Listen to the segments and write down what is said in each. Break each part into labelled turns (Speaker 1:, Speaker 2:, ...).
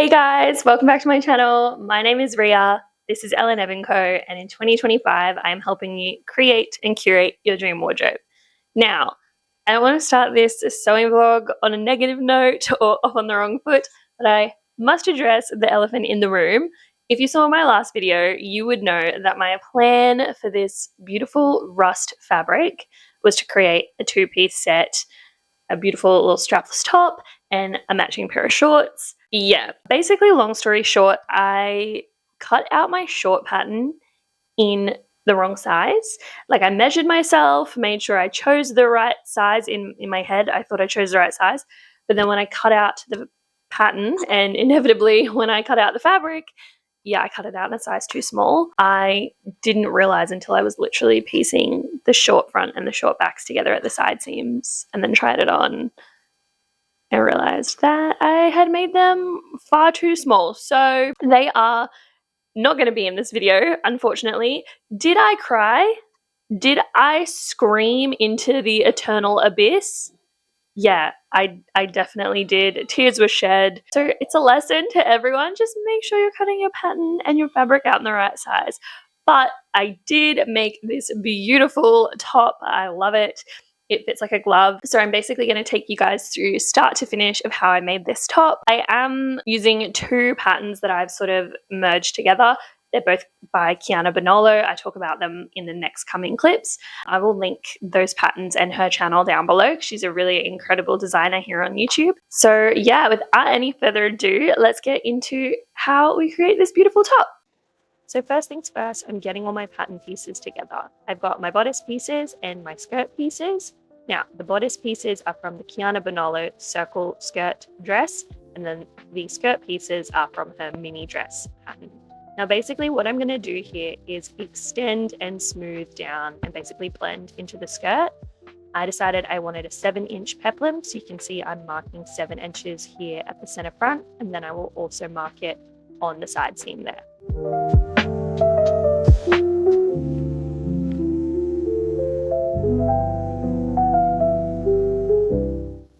Speaker 1: Hey guys, welcome back to my channel. My name is Ria. This is Ellen Evan Co. And in 2025, I am helping you create and curate your dream wardrobe. Now, I don't want to start this sewing vlog on a negative note or off on the wrong foot, but I must address the elephant in the room. If you saw my last video, you would know that my plan for this beautiful rust fabric was to create a two-piece set, a beautiful little strapless top, and a matching pair of shorts. Yeah, basically, long story short, I cut out my short pattern in the wrong size. Like, I measured myself, made sure I chose the right size in my head. I thought I chose the right size. But then when I cut out the pattern, and inevitably when I cut out the fabric, I cut it out in a size too small. I didn't realize until I was literally piecing the short front and the short backs together at the side seams and then tried it on. I realized that I had made them far too small. So they are not going to be in this video, unfortunately. Did I cry? Did I scream into the eternal abyss? Yeah, I definitely did. Tears were shed. So it's a lesson to everyone. Just make sure you're cutting your pattern and your fabric out in the right size. But I did make this beautiful top. I love it. It fits like a glove. So I'm basically going to take you guys through start to finish of how I made this top. I am using two patterns that I've sort of merged together. They're both by Kiana Bonollo. I talk about them in the next coming clips. I will link those patterns and her channel down below. She's a really incredible designer here on YouTube. So yeah, without any further ado, let's get into how we create this beautiful top. So first things first, I'm getting all my pattern pieces together. I've got my bodice pieces and my skirt pieces. Now, the bodice pieces are from the Kiana Bonollo circle skirt dress, and then the skirt pieces are from her mini dress pattern. Now, basically what I'm going to do here is extend and smooth down and basically blend into the skirt. I decided I wanted a 7-inch peplum, so you can see I'm marking 7 inches here at the center front, and then I will also mark it on the side seam there.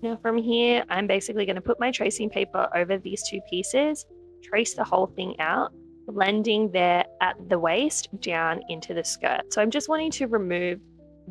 Speaker 1: Now from here, I'm basically going to put my tracing paper over these two pieces, trace the whole thing out, blending there at the waist down into the skirt. So I'm just wanting to remove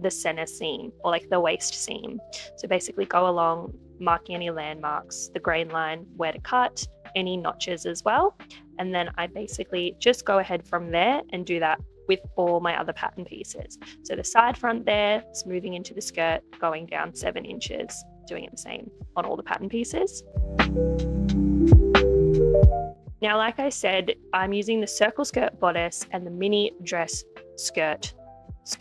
Speaker 1: the center seam, or like the waist seam. So basically go along, marking any landmarks, the grain line, where to cut, any notches as well. And then I basically just go ahead from there and do that with all my other pattern pieces. So the side front there, smoothing into the skirt, going down 7 inches, doing it the same on all the pattern pieces. Now, like I said, I'm using the circle skirt bodice and the mini dress skirt,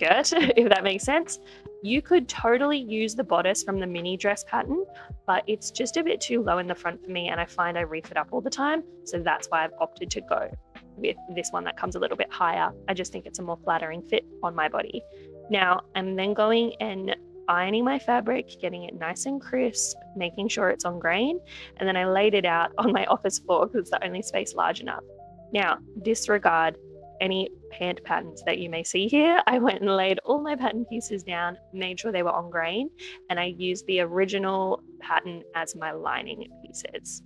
Speaker 1: if that makes sense. You could totally use the bodice from the mini dress pattern, but it's just a bit too low in the front for me, and I find I reef it up all the time. So that's why I've opted to go with this one that comes a little bit higher. I just think it's a more flattering fit on my body. Now, I'm then going and ironing my fabric, getting it nice and crisp, making sure it's on grain, and then I laid it out on my office floor because it's the only space large enough. Now, disregard any pant patterns that you may see here. I went and laid all my pattern pieces down, made sure they were on grain, and I used the original pattern as my lining pieces.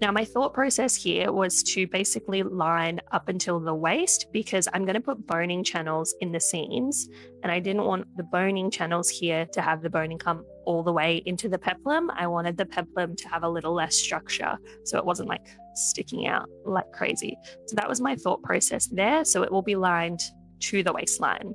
Speaker 1: Now, my thought process here was to basically line up until the waist, because I'm going to put boning channels in the seams, and I didn't want the boning channels here to have the boning come all the way into the peplum. I wanted the peplum to have a little less structure, so it wasn't like sticking out like crazy. So that was my thought process there. So it will be lined to the waistline.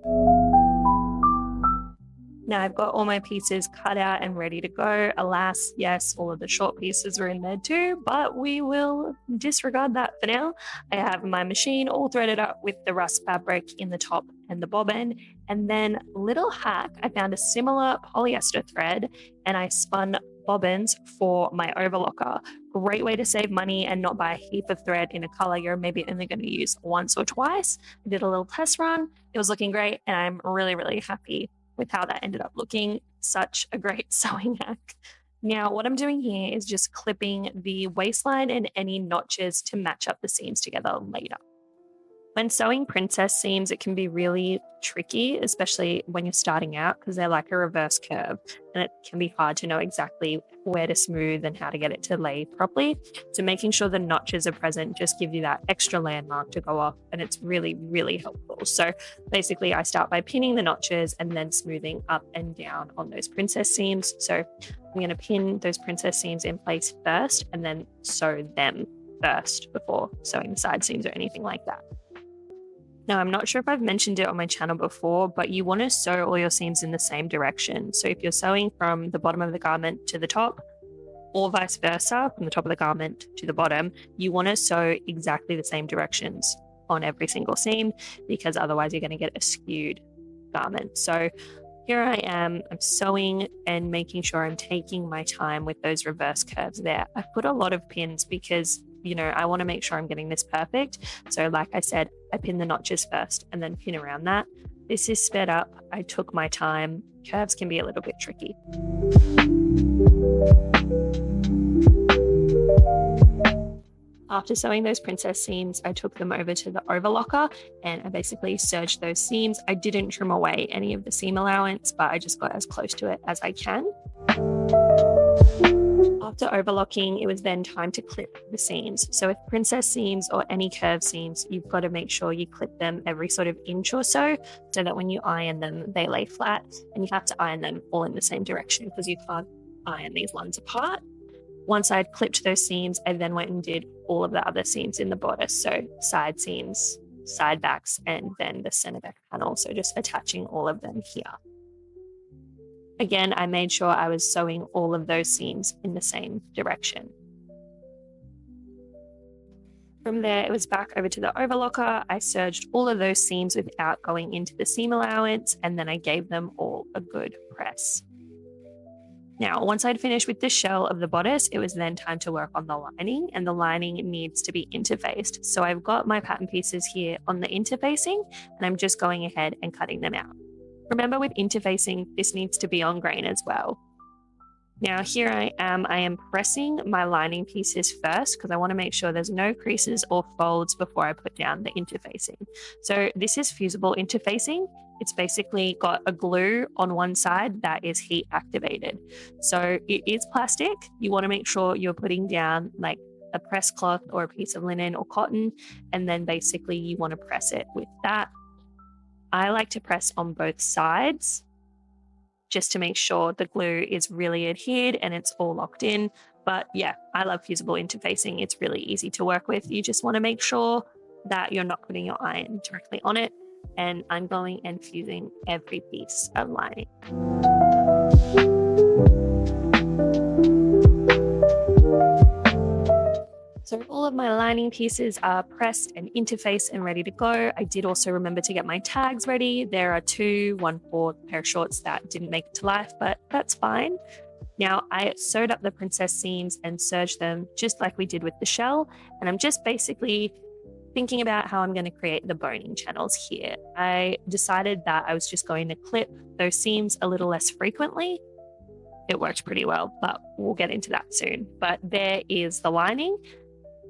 Speaker 1: Now I've got all my pieces cut out and ready to go. Alas, yes, all of the short pieces were in there too, but we will disregard that for now. I have my machine all threaded up with the rust fabric in the top and the bobbin. And then, little hack, I found a similar polyester thread and I spun bobbins for my overlocker. Great way to save money and not buy a heap of thread in a color you're maybe only going to use once or twice. I did a little test run. It was looking great, and I'm really, really happy with how that ended up looking. Such a great sewing hack. Now, what I'm doing here is just clipping the waistline and any notches to match up the seams together later. When sewing princess seams, it can be really tricky, especially when you're starting out, because they're like a reverse curve and it can be hard to know exactly where to smooth and how to get it to lay properly. So making sure the notches are present just gives you that extra landmark to go off, and it's really, really helpful. So basically I start by pinning the notches and then smoothing up and down on those princess seams. So I'm going to pin those princess seams in place first and then sew them first before sewing the side seams or anything like that. Now, I'm not sure if I've mentioned it on my channel before, but you want to sew all your seams in the same direction. So if you're sewing from the bottom of the garment to the top, or vice versa, from the top of the garment to the bottom, you want to sew exactly the same directions on every single seam, because otherwise you're going to get a skewed garment. So here I am, I'm sewing and making sure I'm taking my time with those reverse curves there. I put a lot of pins because I want to make sure I'm getting this perfect. So like I said, I pin the notches first and then pin around that. This is sped up. I took my time. Curves can be a little bit tricky. After sewing those princess seams, I took them over to the overlocker and I basically serged those seams. I didn't trim away any of the seam allowance, but I just got as close to it as I can. After overlocking, it was then time to clip the seams. So with princess seams or any curved seams, you've got to make sure you clip them every sort of inch or so that when you iron them, they lay flat, and you have to iron them all in the same direction because you can't iron these ones apart. Once I'd clipped those seams, I then went and did all of the other seams in the bodice. So side seams, side backs, and then the center back panel. So just attaching all of them here. Again, I made sure I was sewing all of those seams in the same direction. From there, it was back over to the overlocker. I serged all of those seams without going into the seam allowance, and then I gave them all a good press. Now, once I'd finished with the shell of the bodice, it was then time to work on the lining, and the lining needs to be interfaced. So I've got my pattern pieces here on the interfacing, and I'm just going ahead and cutting them out. Remember, with interfacing, this needs to be on grain as well. Now here I am pressing my lining pieces first because I want to make sure there's no creases or folds before I put down the interfacing. So this is fusible interfacing. It's basically got a glue on one side that is heat activated. So it is plastic. You want to make sure you're putting down like a press cloth or a piece of linen or cotton, and then basically you want to press it with that. I like to press on both sides just to make sure the glue is really adhered and it's all locked in. But yeah, I love fusible interfacing. It's really easy to work with. You just want to make sure that you're not putting your iron directly on it. And I'm going and fusing every piece of lining. So all of my lining pieces are pressed and interfaced and ready to go. I did also remember to get my tags ready. There are one for a pair of shorts that didn't make it to life, but that's fine. Now I sewed up the princess seams and serged them just like we did with the shell. And I'm just basically thinking about how I'm going to create the boning channels here. I decided that I was just going to clip those seams a little less frequently. It worked pretty well, but we'll get into that soon. But there is the lining.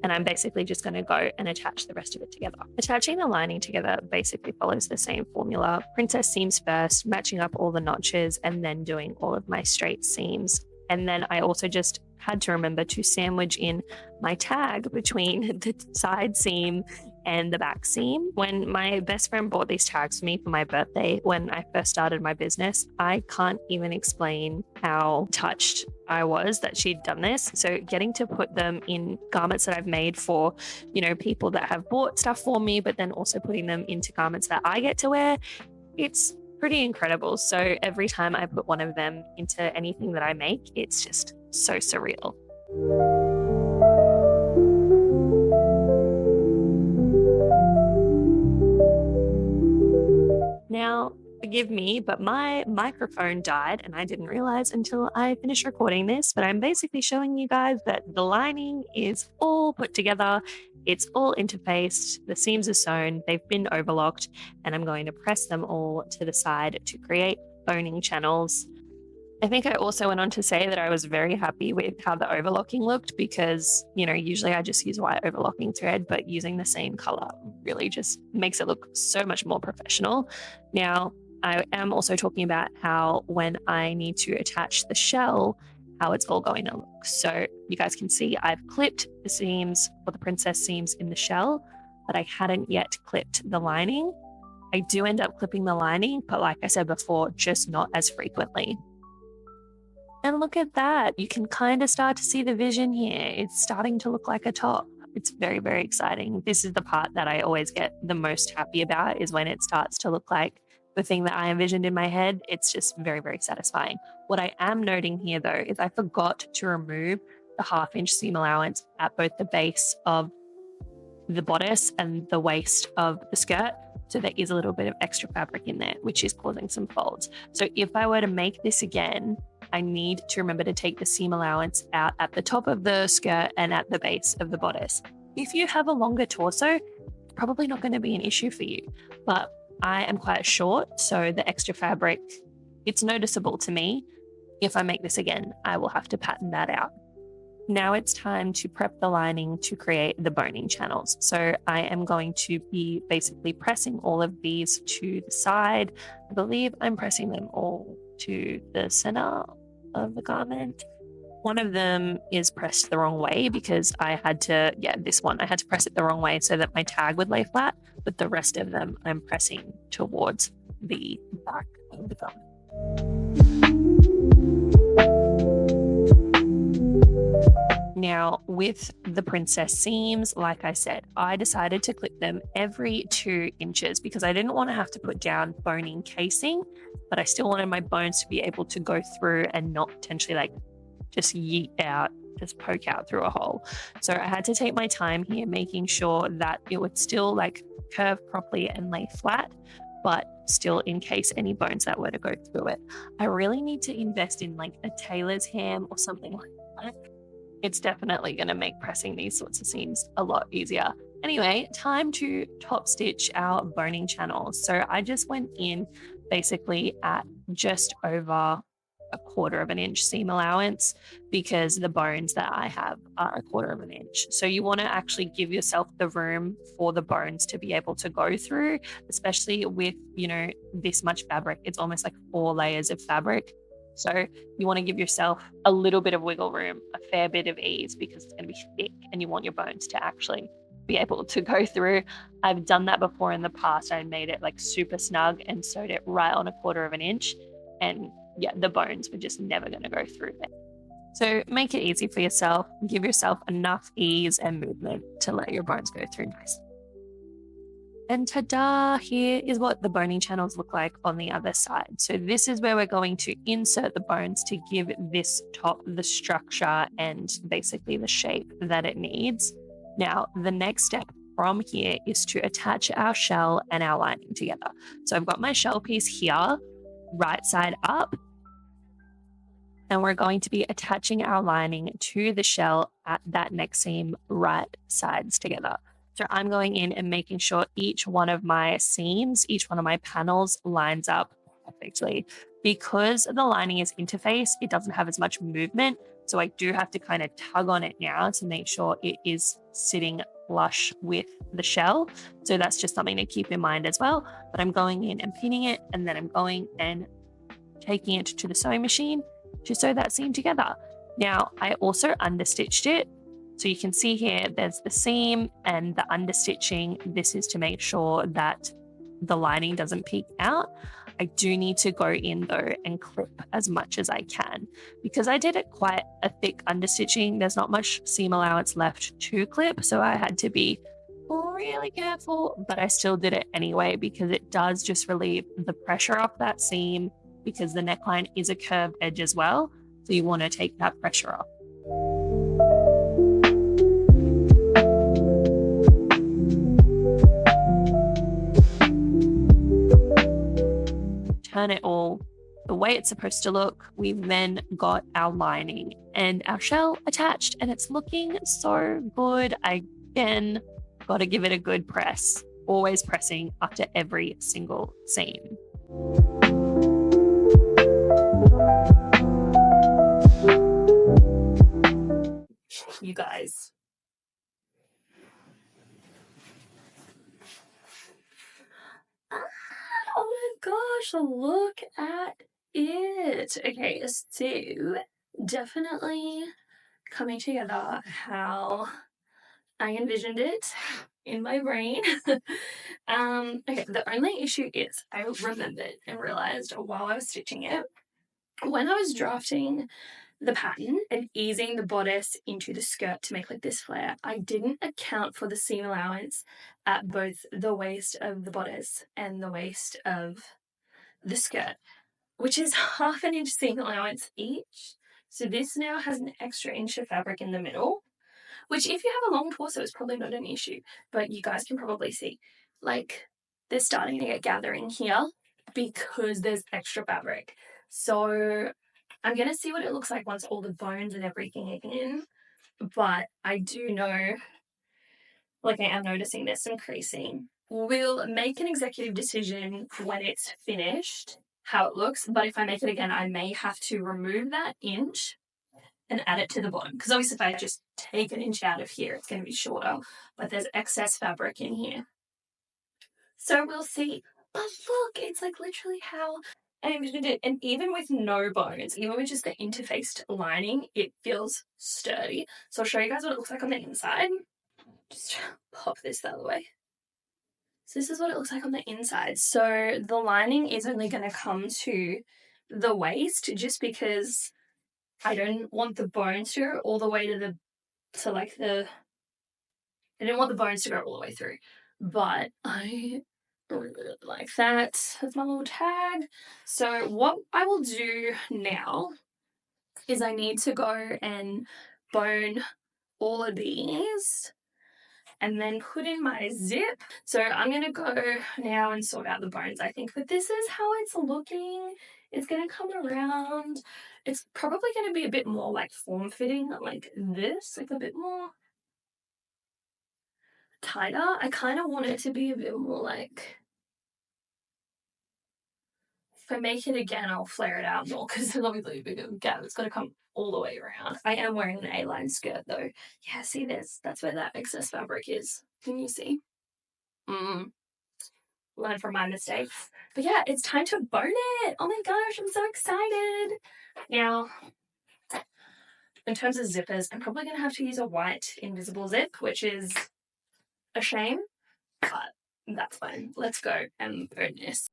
Speaker 1: And I'm basically just going to go and attach the rest of it together. Attaching the lining together basically follows the same formula. Princess seams first, matching up all the notches, and then doing all of my straight seams. And then I also just had to remember to sandwich in my tag between the side seam and the back seam. When my best friend bought these tags for me for my birthday, when I first started my business, I can't even explain how touched I was that she'd done this. So getting to put them in garments that I've made for, people that have bought stuff for me, but then also putting them into garments that I get to wear, it's pretty incredible. So every time I put one of them into anything that I make, it's just so surreal. Now, forgive me, but my microphone died and I didn't realize until I finished recording this, but I'm basically showing you guys that the lining is all put together. It's all interfaced. The seams are sewn. They've been overlocked, and I'm going to press them all to the side to create boning channels. I think I also went on to say that I was very happy with how the overlocking looked because, usually I just use white overlocking thread, but using the same color really just makes it look so much more professional. Now, I am also talking about how when I need to attach the shell, how it's all going to look. So you guys can see I've clipped the seams or the princess seams in the shell, but I hadn't yet clipped the lining. I do end up clipping the lining, but like I said before, just not as frequently. And look at that. You can kind of start to see the vision here. It's starting to look like a top. It's very, very exciting. This is the part that I always get the most happy about, is when it starts to look like the thing that I envisioned in my head. It's just very, very satisfying. What I am noting here though is I forgot to remove the 1/2 inch seam allowance at both the base of the bodice and the waist of the skirt. So there is a little bit of extra fabric in there, which is causing some folds. So if I were to make this again, I need to remember to take the seam allowance out at the top of the skirt and at the base of the bodice. If you have a longer torso, it's probably not going to be an issue for you, but I am quite short, so the extra fabric, it's noticeable to me. If I make this again, I will have to pattern that out. Now it's time to prep the lining to create the boning channels. So I am going to be basically pressing all of these to the side. I believe I'm pressing them all to the center of the garment. One of them is pressed the wrong way because I had to press it the wrong way so that my tag would lay flat, but the rest of them I'm pressing towards the back of the garment. Now, with the princess seams, like I said, I decided to clip them every 2 inches because I didn't want to have to put down boning casing, but I still wanted my bones to be able to go through and not potentially just poke out through a hole. So I had to take my time here, making sure that it would still curve properly and lay flat, but still encase any bones that were to go through it. I really need to invest in a tailor's ham or something like that. It's definitely going to make pressing these sorts of seams a lot easier. Anyway, time to top stitch our boning channels. So I just went in basically at just over 1/4 inch seam allowance because the bones that I have are 1/4 inch. So you want to actually give yourself the room for the bones to be able to go through, especially with, this much fabric. It's almost like 4 layers of fabric. So you want to give yourself a little bit of wiggle room, a fair bit of ease, because it's going to be thick and you want your bones to actually be able to go through. I've done that before in the past. I made it super snug and sewed it right on 1/4 inch. And yeah, the bones were just never going to go through there. So make it easy for yourself. Give yourself enough ease and movement to let your bones go through nicely. And ta-da, here is what the boning channels look like on the other side. So this is where we're going to insert the bones to give this top the structure and basically the shape that it needs. Now, the next step from here is to attach our shell and our lining together. So I've got my shell piece here, right side up, and we're going to be attaching our lining to the shell at that next seam, right sides together. So I'm going in and making sure each one of my seams, each one of my panels lines up perfectly. Because the lining is interface, it doesn't have as much movement. So I do have to kind of tug on it now to make sure it is sitting flush with the shell. So that's just something to keep in mind as well. But I'm going in and pinning it, and then I'm going and taking it to the sewing machine to sew that seam together. Now, I also understitched it. So you can see here, there's the seam and the understitching. This is to make sure that the lining doesn't peek out. I do need to go in though and clip as much as I can. Because I did it quite a thick understitching, there's not much seam allowance left to clip. So I had to be really careful, but I still did it anyway because it does just relieve the pressure off that seam, because the neckline is a curved edge as well. So you want to take that pressure off. Turn it all the way it's supposed to look. We've then got our lining and our shell attached, and it's looking so good. I, again, got to give it a good press, always pressing after every single seam. you guys. Oh my gosh, look at it. Okay, so definitely coming together how I envisioned it in my brain. Okay, the only issue is I remembered and realized while I was stitching it, when I was drafting the pattern and easing the bodice into the skirt to make like this flare, I didn't account for the seam allowance at both the waist of the bodice and the waist of the skirt, which is 1/2 inch seam allowance each. So this now has an extra inch of fabric in the middle, which if you have a long torso is probably not an issue, but you guys can probably see like they're starting to get gathering here because there's extra fabric. So I'm going to see what it looks like once all the bones and everything are in, but I do know, like I am noticing there's some creasing. We'll make an executive decision when it's finished, how it looks, but if I make it again, I may have to remove that inch and add it to the bottom, because obviously if I just take an inch out of here, it's going to be shorter, but there's excess fabric in here. So we'll see. But look, it's like literally how I envisioned it. And even with no bones, even with just the interfaced lining, it feels sturdy. So I'll show you guys what it looks like on the inside. Just pop this the other way. So this is what it looks like on the inside. So the lining is only going to come to the waist just because I don't want the bones to go all the way to I didn't want the bones to go all the way through, but I really like that. That's my little tag. So what I will do now is I need to go and bone all of these and then put in my zip. So I'm going to go now and sort out the bones, I think. But this is how it's looking. It's going to come around. It's probably going to be a bit more like form-fitting, like this, like a bit more tighter. I kind of want it to be a bit more like, if I make it again, I'll flare it out more because there's obviously a bit of a gap. It's got to come all the way around. I am wearing an A-line skirt though. Yeah, see this? That's where that excess fabric is. Can you see? Learn from my mistakes. But yeah, it's time to bone it. Oh my gosh, I'm so excited. Now, in terms of zippers, I'm probably going to have to use a white invisible zip, which is a shame, but that's fine. Let's go and bone this.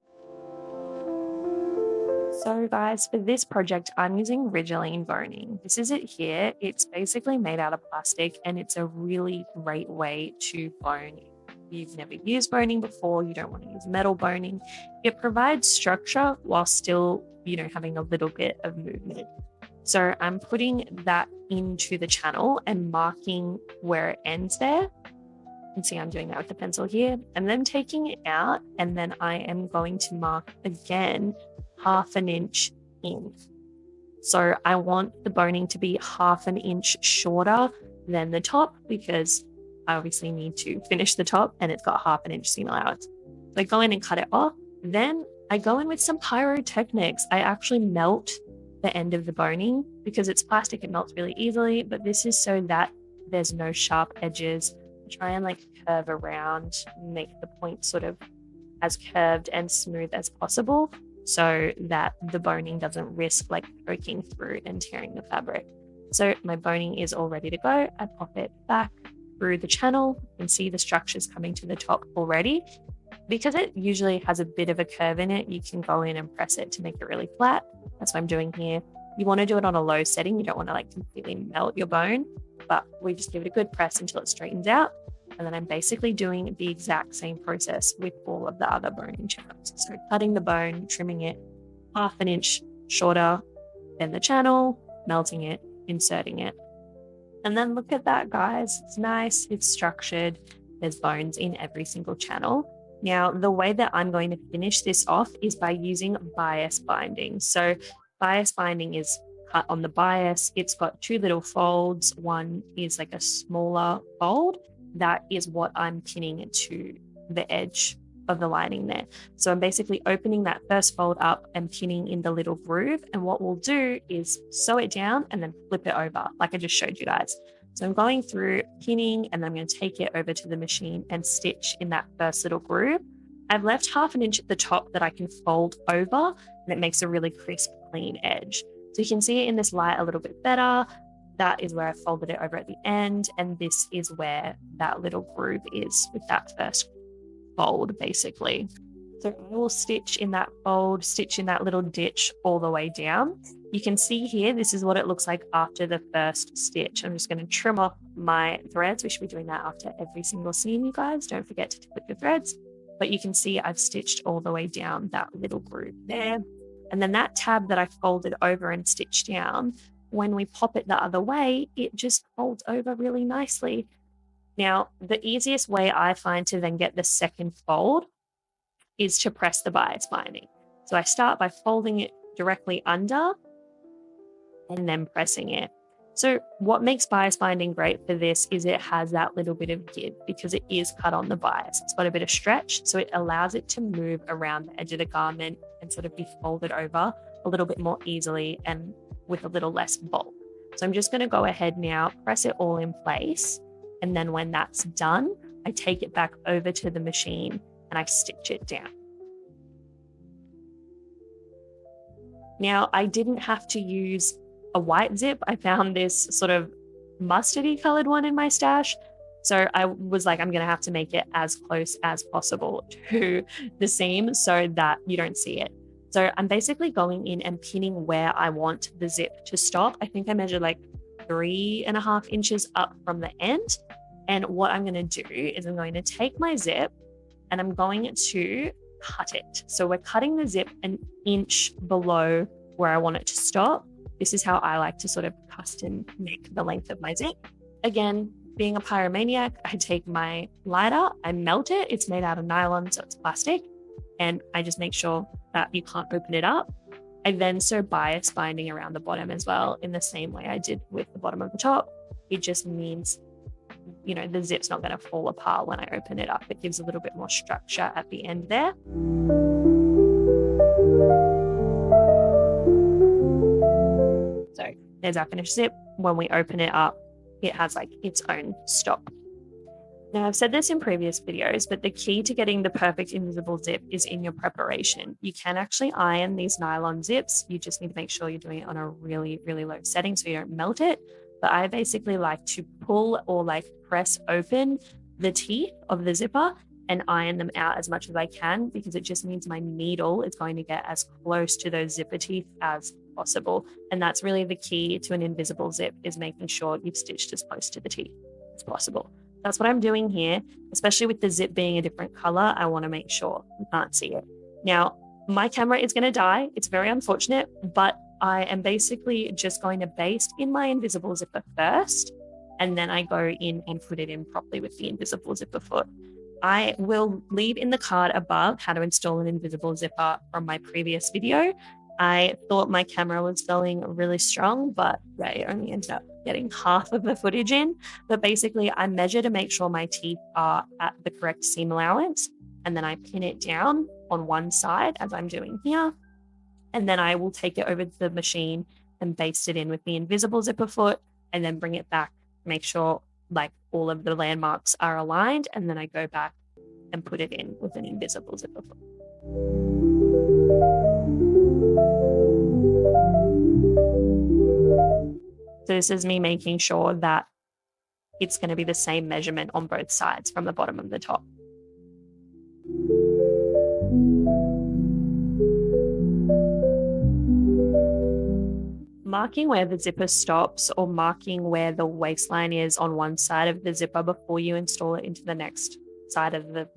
Speaker 1: So guys, for this project, I'm using Ridgeline boning. This is it here. It's basically made out of plastic and it's a really great way to bone. If you've never used boning before, you don't want to use metal boning. It provides structure while still, having a little bit of movement. So I'm putting that into the channel and marking where it ends there. You can see I'm doing that with the pencil here, and then taking it out, and then I am going to mark again 1/2 inch in. So I want the boning to be 1/2 inch shorter than the top because I obviously need to finish the top and it's got 1/2 inch seam allowance. So I go in and cut it off. Then I go in with some pyrotechnics. I actually melt the end of the boning because it's plastic, it melts really easily, but this is so that there's no sharp edges. Try and curve around, make the point sort of as curved and smooth as possible so that the boning doesn't risk poking through and tearing the fabric. So my boning is all ready to go. I pop it back through the channel and see the structures coming to the top already. Because it usually has a bit of a curve in it, you can go in and press it to make it really flat. That's what I'm doing here. You want to do it on a low setting. You don't want to completely melt your bone, but we just give it a good press until it straightens out. And then I'm basically doing the exact same process with all of the other boning channels. So cutting the bone, trimming it 1/2 inch shorter than the channel, melting it, inserting it. And then look at that, guys. It's nice, it's structured. There's bones in every single channel. Now, the way that I'm going to finish this off is by using bias binding. So bias binding is cut on the bias. It's got 2 little folds. One is a smaller fold. That is what I'm pinning to the edge of the lining there. So I'm basically opening that first fold up and pinning in the little groove. And what we'll do is sew it down and then flip it over like I just showed you guys. So I'm going through pinning, and then I'm going to take it over to the machine and stitch in that first little groove. I've left 1/2 inch at the top that I can fold over, and it makes a really crisp, clean edge. So you can see it in this light a little bit better. That is where I folded it over at the end, and this is where that little groove is with that first fold, basically. So I will stitch in that fold, stitch in that little ditch all the way down. You can see here, this is what it looks like after the first stitch. I'm just going to trim off my threads. We should be doing that after every single seam, you guys. Don't forget to clip your threads. But you can see I've stitched all the way down that little groove there. And then that tab that I folded over and stitched down, when we pop it the other way, it just folds over really nicely. Now, the easiest way I find to then get the second fold is to press the bias binding. So I start by folding it directly under and then pressing it. So what makes bias binding great for this is it has that little bit of give because it is cut on the bias. It's got a bit of stretch, so it allows it to move around the edge of the garment and sort of be folded over a little bit more easily and with a little less bulk. So I'm just going to go ahead now, press it all in place. And then when that's done, I take it back over to the machine and I stitch it down. Now, I didn't have to use a white zip. I found this sort of mustardy colored one in my stash. So I was like, I'm going to have to make it as close as possible to the seam so that you don't see it. So I'm basically going in and pinning where I want the zip to stop. I think I measured like 3.5 inches up from the end. And what I'm going to do is I'm going to take my zip and I'm going to cut it. So we're cutting the zip an inch below where I want it to stop. This is how I like to sort of custom make the length of my zip. Again, being a pyromaniac, I take my lighter, I melt it. It's made out of nylon, so it's plastic. And I just make sure that you can't open it up. I then sew bias binding around the bottom as well in the same way I did with the bottom of the top. It just means, you know, the zip's not going to fall apart when I open it up. It gives a little bit more structure at the end there. So there's our finished zip. When we open it up, it has like its own stop. Now, I've said this in previous videos, but the key to getting the perfect invisible zip is in your preparation. You can actually iron these nylon zips. You just need to make sure you're doing it on a really, really low setting so you don't melt it. But I basically like to pull or like press open the teeth of the zipper and iron them out as much as I can, because it just means my needle is going to get as close to those zipper teeth as possible. And that's really the key to an invisible zip, is making sure you've stitched as close to the teeth as possible. That's what I'm doing here, especially with the zip being a different color. I want to make sure you can't see it. Now, my camera is going to die. It's very unfortunate, but I am basically just going to baste in my invisible zipper first, and then I go in and put it in properly with the invisible zipper foot. I will leave in the card above how to install an invisible zipper from my previous video. I thought my camera was going really strong, but yeah, it only ended up getting half of the footage in. But basically, I measure to make sure my teeth are at the correct seam allowance, and then I pin it down on one side as I'm doing here. And then I will take it over to the machine and baste it in with the invisible zipper foot, and then bring it back, make sure like all of the landmarks are aligned, and then I go back and put it in with an invisible zipper foot. So this is me making sure that it's going to be the same measurement on both sides from the bottom and the top. Marking where the zipper stops or marking where the waistline is on one side of the zipper before you install it into the next side of the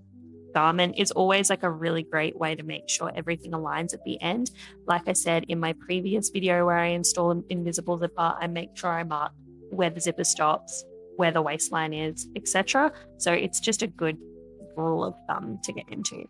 Speaker 1: garment is always like a really great way to make sure everything aligns at the end. Like I said in my previous video where I install an invisible zipper, I make sure I mark where the zipper stops, where the waistline is, etc. So it's just a good rule of thumb to get into.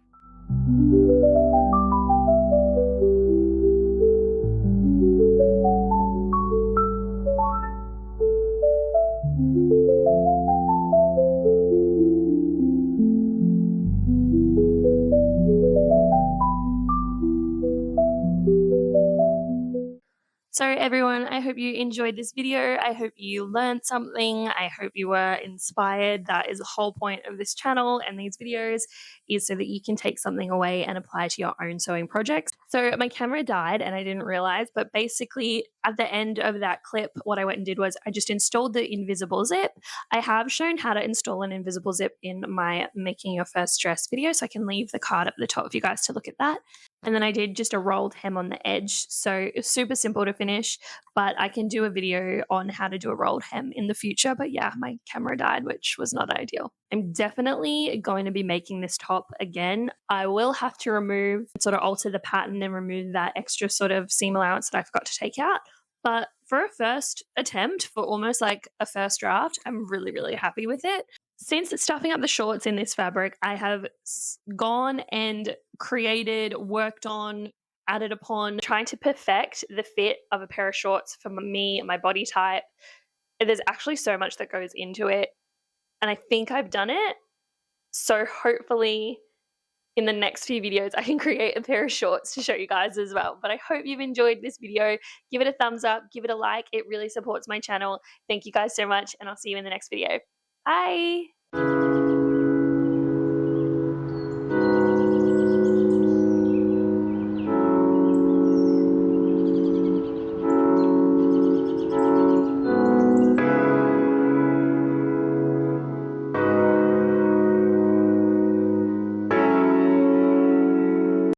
Speaker 1: So everyone, I hope you enjoyed this video. I hope you learned something. I hope you were inspired. That is the whole point of this channel and these videos, is so that you can take something away and apply to your own sewing projects. So my camera died and I didn't realize, but basically at the end of that clip, what I went and did was I just installed the invisible zip. I have shown how to install an invisible zip in my making your first dress video, so I can leave the card up at the top for you guys to look at that. And then I did just a rolled hem on the edge. So it's super simple to finish, but I can do a video on how to do a rolled hem in the future. But yeah, my camera died, which was not ideal. I'm definitely going to be making this top again. I will have to sort of alter the pattern and remove that extra sort of seam allowance that I forgot to take out. But for a first attempt, for almost like a first draft, I'm really, really happy with it. Since stuffing up the shorts in this fabric, I have gone and created, worked on, added upon, trying to perfect the fit of a pair of shorts for me, my body type. There's actually so much that goes into it, and I think I've done it. So hopefully in the next few videos, I can create a pair of shorts to show you guys as well. But I hope you've enjoyed this video. Give it a thumbs up, give it a like. It really supports my channel. Thank you guys so much, and I'll see you in the next video. Bye!